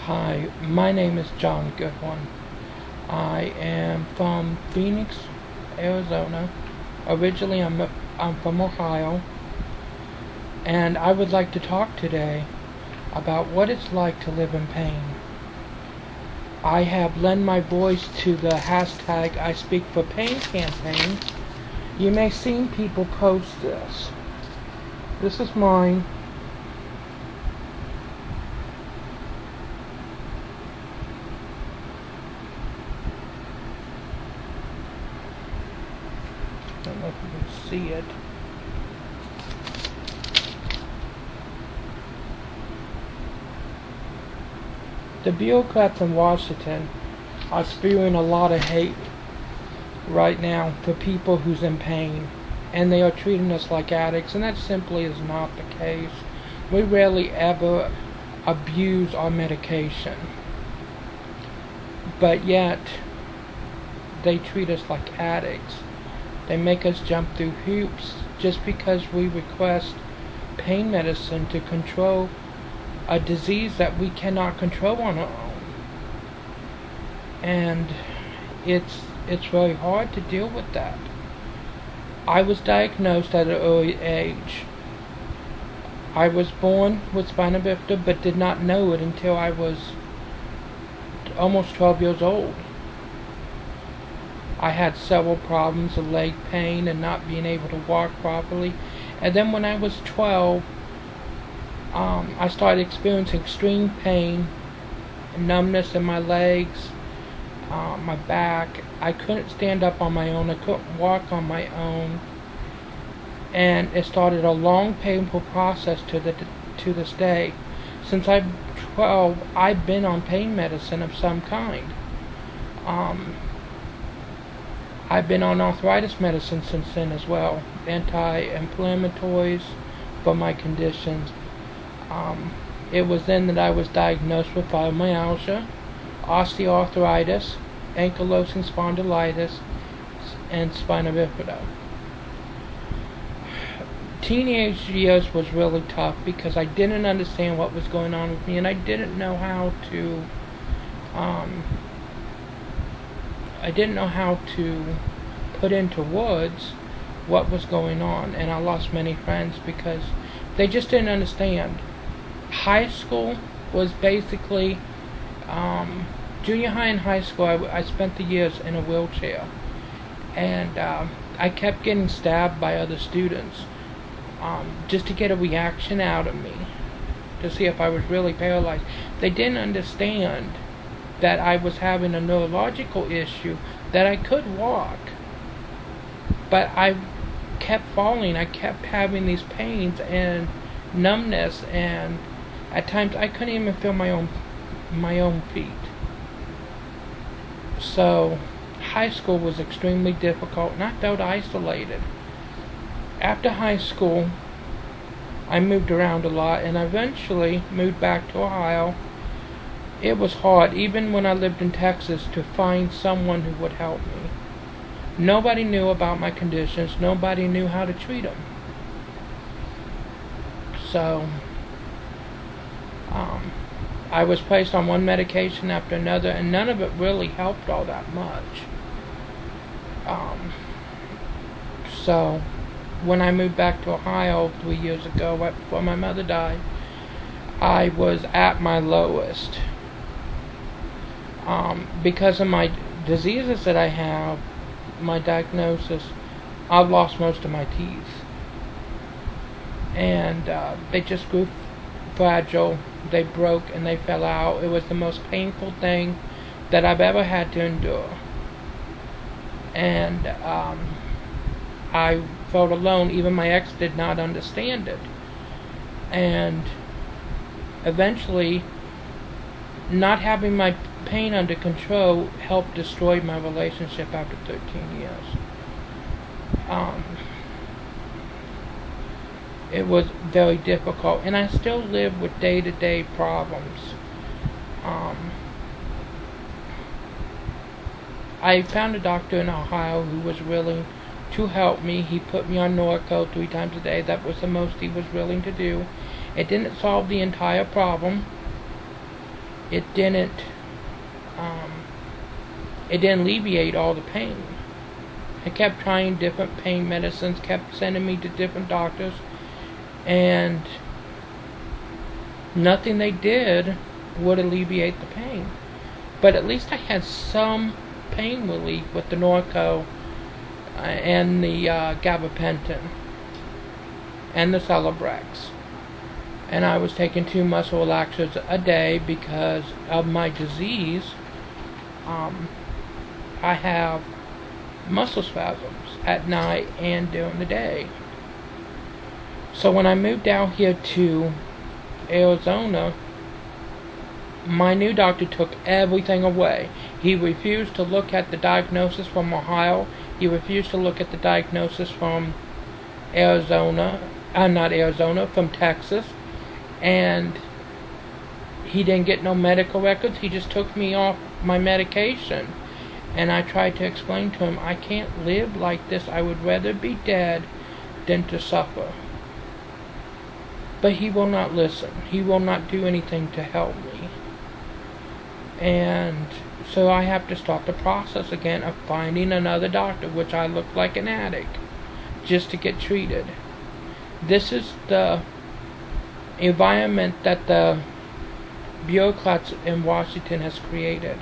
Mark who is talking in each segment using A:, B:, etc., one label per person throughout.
A: Hi, my name is John Goodwin. I am from Phoenix, Arizona. Originally, I'm from Ohio, and I would like to talk today about what it's like to live in pain. I have lent my voice to the hashtag ispeakforpain campaign. You may have seen people post this. This is mine. I don't know if you can see it. The bureaucrats in Washington are spewing a lot of hate right now for people who's in pain, and they are treating us like addicts, and that simply is not the case. We rarely ever abuse our medication, but yet they treat us like addicts. They make us jump through hoops just because we request pain medicine to control a disease that we cannot control on our own. And it's very hard to deal with that. I was diagnosed at an early age. I was born with spina bifida, but did not know it until I was almost 12 years old. I had several problems of leg pain and not being able to walk properly. And then when I was 12, I started experiencing extreme pain, numbness in my legs, my back. I couldn't stand up on my own. I couldn't walk on my own. And it started a long, painful process to this day. Since I'm 12, I've been on pain medicine of some kind. I've been on arthritis medicine since then as well, anti-inflammatories for my conditions. It was then that I was diagnosed with fibromyalgia, osteoarthritis, ankylosing spondylitis, and spina bifida. Teenage years was really tough because I didn't understand what was going on with me, and I didn't know how to put into words what was going on, and I lost many friends because they just didn't understand. High school was basically junior high and high school. I spent the years in a wheelchair, and I kept getting stabbed by other students just to get a reaction out of me to see if I was really paralyzed. They didn't understand that I was having a neurological issue, that I could walk, but I kept falling. I kept having these pains and numbness, and at times I couldn't even feel my own feet. So high school was extremely difficult, and I felt isolated. After high school, I moved around a lot, and I eventually moved back to Ohio. It was hard, even when I lived in Texas, to find someone who would help me. Nobody knew about my conditions. Nobody knew how to treat them. So, I was placed on one medication after another, and none of it really helped all that much. So, when I moved back to Ohio 3 years ago, right before my mother died, I was at my lowest. Because of my diseases that I have, my diagnosis, I've lost most of my teeth. And they just grew fragile. They broke and they fell out. It was the most painful thing that I've ever had to endure. And I felt alone. Even my ex did not understand it. And eventually, not having my pain under control helped destroy my relationship after 13 years. It was very difficult, and I still live with day-to-day problems. I found a doctor in Ohio who was willing to help me. He put me on Norco 3 times a day. That was the most he was willing to do. It didn't solve the entire problem, it didn't um, it didn't alleviate all the pain. I kept trying different pain medicines, kept sending me to different doctors, and nothing they did would alleviate the pain. But at least I had some pain relief with the Norco and the gabapentin and the Celebrex. And I was taking 2 muscle relaxers a day because of my disease. I have muscle spasms at night and during the day. So when I moved out here to Arizona, my new doctor took everything away. He refused to look at the diagnosis from Ohio. He refused to look at the diagnosis from from Texas. And he didn't get no medical records. He just took me off my medication. And I tried to explain to him, I can't live like this. I would rather be dead than to suffer. But he will not listen. He will not do anything to help me. And so I have to start the process again of finding another doctor, which I look like an addict, just to get treated. This is the environment that the bureaucrats in Washington has created.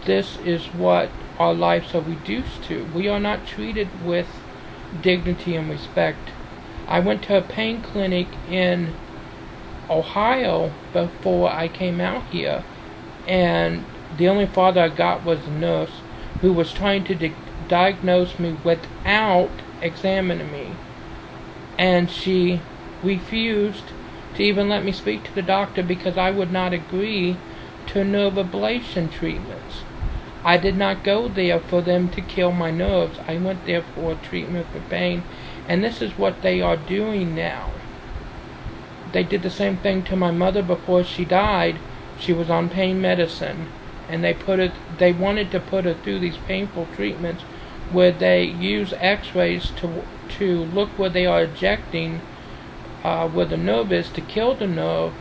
A: This is what our lives are reduced to. We are not treated with dignity and respect. I went to a pain clinic in Ohio before I came out here, and the only father I got was a nurse who was trying to diagnose me without examining me. And she refused to even let me speak to the doctor because I would not agree to nerve ablation treatments. I did not go there for them to kill my nerves. I went there for treatment for pain. And this is what they are doing now. They did the same thing to my mother before she died. She was on pain medicine, and they wanted to put her through these painful treatments where they use x-rays to look where they are ejecting where the nerve is to kill the nerve.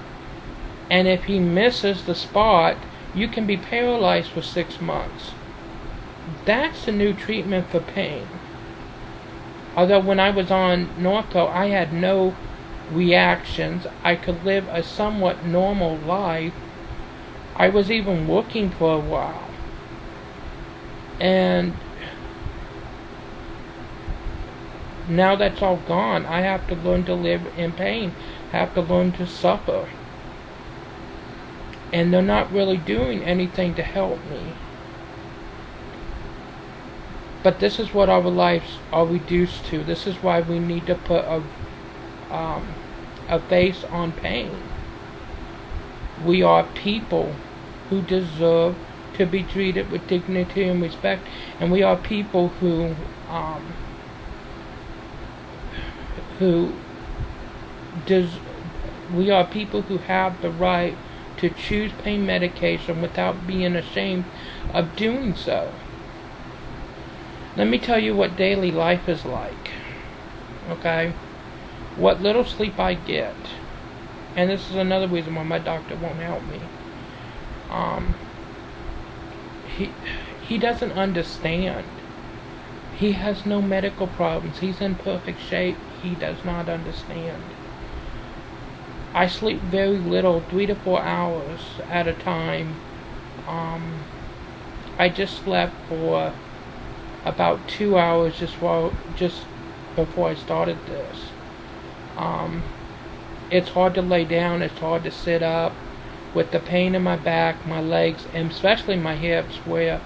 A: And if he misses the spot, you can be paralyzed for 6 months. That's the new treatment for pain. Although when I was on Norco, I had no reactions. I could live a somewhat normal life. I was even working for a while. And now that's all gone. I have to learn to live in pain. I have to learn to suffer. And they're not really doing anything to help me. But this is what our lives are reduced to. This is why we need to put a face on pain. We are people who deserve to be treated with dignity and respect, and we are people who we are people who have the right to choose pain medication without being ashamed of doing so. Let me tell you what daily life is like, okay? What little sleep I get, and this is another reason why my doctor won't help me. He doesn't understand. He has no medical problems. He's in perfect shape. He does not understand. I sleep very little, 3 to 4 hours at a time. I just slept for about 2 hours just before I started this. It's hard to lay down, it's hard to sit up with the pain in my back, my legs, and especially my hips where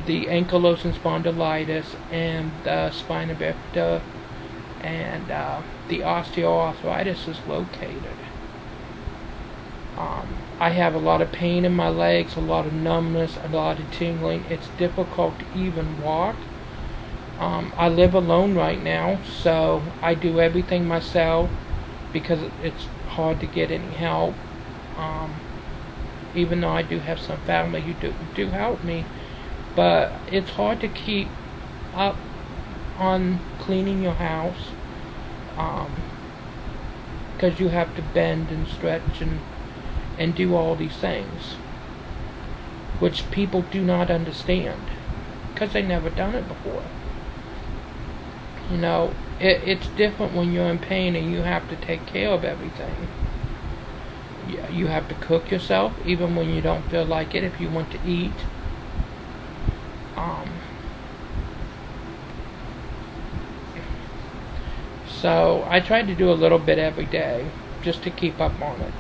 A: the ankylosing spondylitis and the spina bifida and the osteoarthritis is located. I have a lot of pain in my legs, a lot of numbness, a lot of tingling. It's difficult to even walk. I live alone right now, so I do everything myself because it's hard to get any help. Even though I do have some family who do help me, but it's hard to keep up on cleaning your house because you have to bend and stretch and do all these things, which people do not understand because they never done it before. You know, it's different when you're in pain and you have to take care of everything. You have to cook yourself even when you don't feel like it if you want to eat. So I try to do a little bit every day just to keep up on it.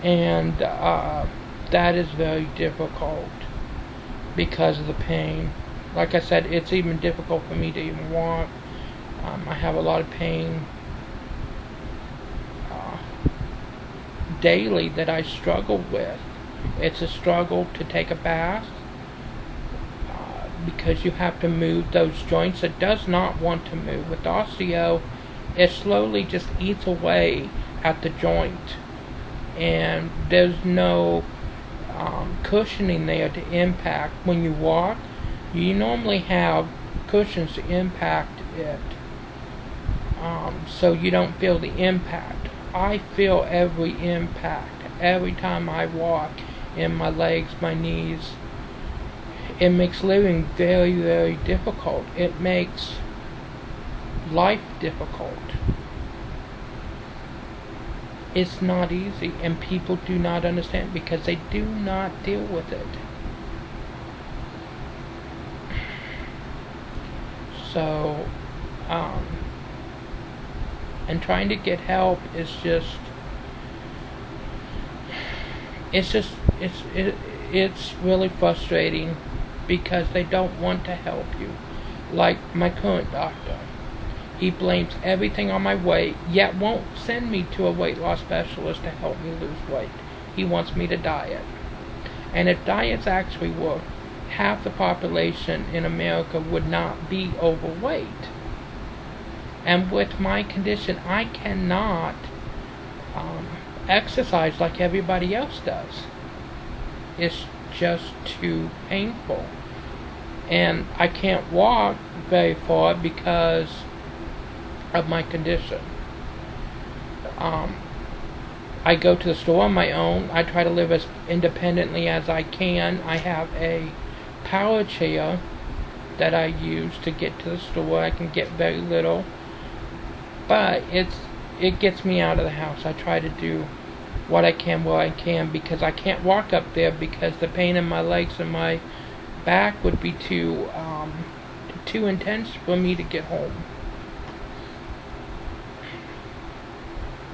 A: And that is very difficult because of the pain. Like I said, it's even difficult for me to even walk. I have a lot of pain daily that I struggle with. It's a struggle to take a bath because you have to move those joints that does not want to move. With osteo, it slowly just eats away at the joint, and there's no cushioning there to impact. When you walk, you normally have cushions to impact it, so you don't feel the impact. I feel every impact every time I walk, in my legs, my knees. It makes living very, very difficult. It makes life difficult. It's not easy, and people do not understand because they do not deal with it. So, and trying to get help is just, it's really frustrating because they don't want to help you. Like my current doctor, he blames everything on my weight, yet won't send me to a weight loss specialist to help me lose weight. He wants me to diet. And if diets actually work, half the population in America would not be overweight. And with my condition, I cannot exercise like everybody else does. It's just too painful. And I can't walk very far because of my condition. I go to the store on my own. I try to live as independently as I can. I have a power chair that I use to get to the store. I can get very little, but it gets me out of the house. I try to do what I can where I can because I can't walk up there because the pain in my legs and my back would be too intense for me to get home.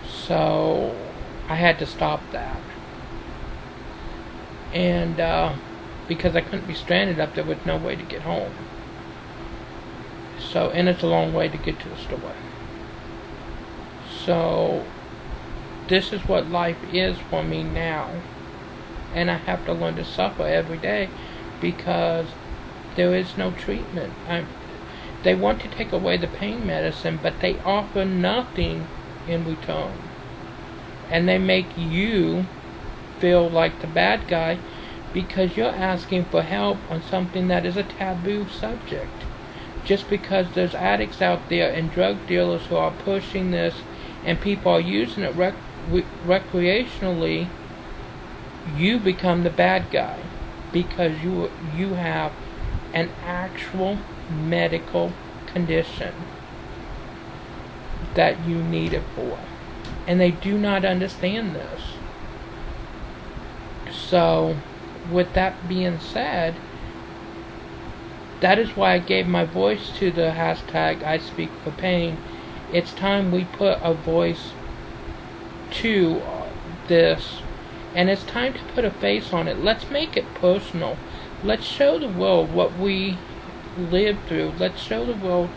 A: So I had to stop that, and because I couldn't be stranded up there with no way to get home. So, and it's a long way to get to the store. So this is what life is for me now, and I have to learn to suffer every day because there is no treatment. They want to take away the pain medicine, but they offer nothing in return. And they make you feel like the bad guy because you're asking for help on something that is a taboo subject. Just because there's addicts out there and drug dealers who are pushing this and people are using it recreationally, you become the bad guy because you have an actual medical condition that you need it for. And they do not understand this. So, with that being said, that is why I gave my voice to the hashtag ispeakforpain. It's time we put a voice to this, and it's time to put a face on it. Let's make it personal. Let's show the world what we live through. Let's show the world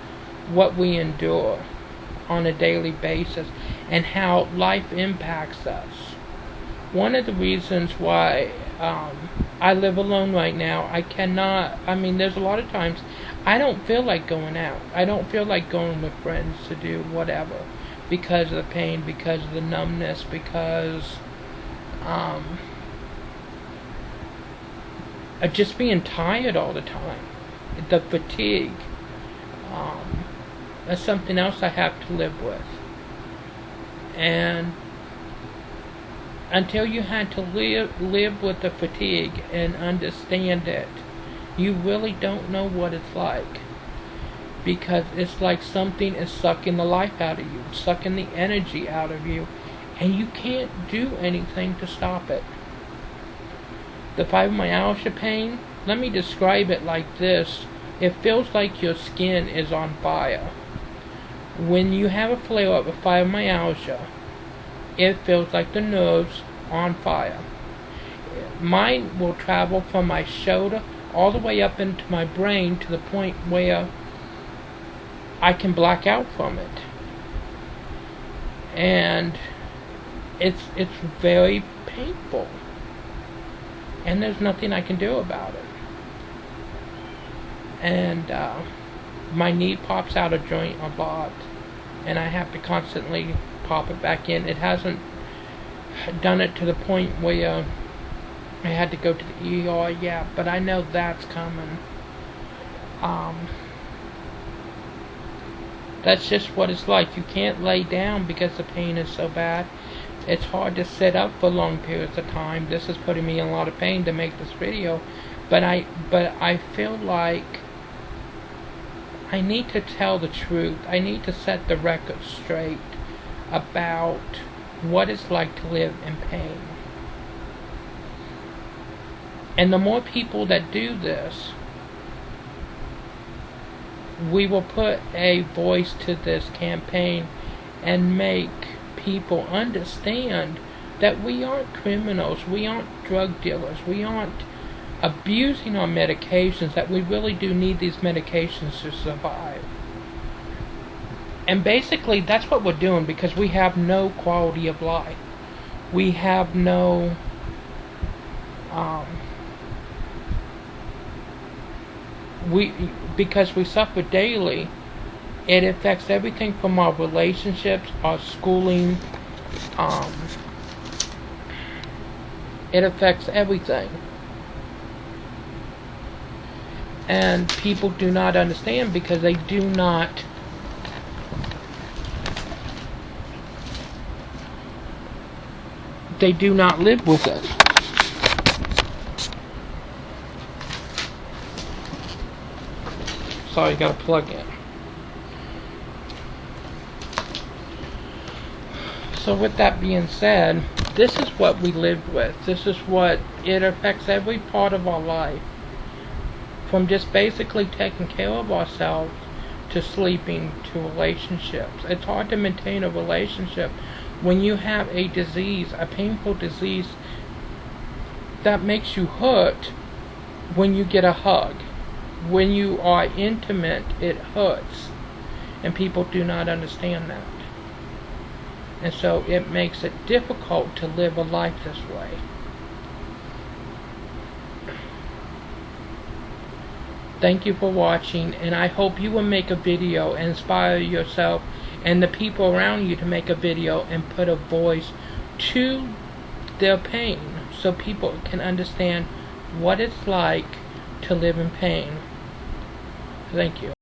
A: what we endure on a daily basis and how life impacts us. One of the reasons why I live alone right now, there's a lot of times I don't feel like going out. I don't feel like going with friends to do whatever because of the pain, because of the numbness, because of just being tired all the time. The fatigue. That's something else I have to live with. And until you had to live with the fatigue and understand it, you really don't know what it's like. Because it's like something is sucking the life out of you, sucking the energy out of you, and you can't do anything to stop it. The fibromyalgia pain, let me describe it like this. It feels like your skin is on fire. When you have a flare-up of fibromyalgia, it feels like the nerves are on fire. Mine will travel from my shoulder all the way up into my brain to the point where I can black out from it. And it's very painful. And there's nothing I can do about it. And my knee pops out of joint a lot, and I have to constantly pop it back in. It hasn't done it to the point where I had to go to the ER yet, but I know that's coming. That's just what it's like. You can't lay down because the pain is so bad. It's hard to sit up for long periods of time. This is putting me in a lot of pain to make this video, but I feel like I need to tell the truth. I need to set the record straight about what it's like to live in pain. And the more people that do this, we will put a voice to this campaign and make people understand that we aren't criminals, we aren't drug dealers, we aren't abusing our medications, that we really do need these medications to survive. And basically that's what we're doing, because we have no quality of life. We have no because we suffer daily, it affects everything from our relationships, our schooling, it affects everything. And people do not understand because they do not live with it. Sorry, got to plug in. So with that being said, this is what we live with. This is what it affects every part of our life. From just basically taking care of ourselves to sleeping to relationships. It's hard to maintain a relationship when you have a disease, a painful disease that makes you hurt when you get a hug. When you are intimate, it hurts. And people do not understand that. And so it makes it difficult to live a life this way. Thank you for watching, and I hope you will make a video and inspire yourself and the people around you to make a video and put a voice to their pain so people can understand what it's like to live in pain. Thank you.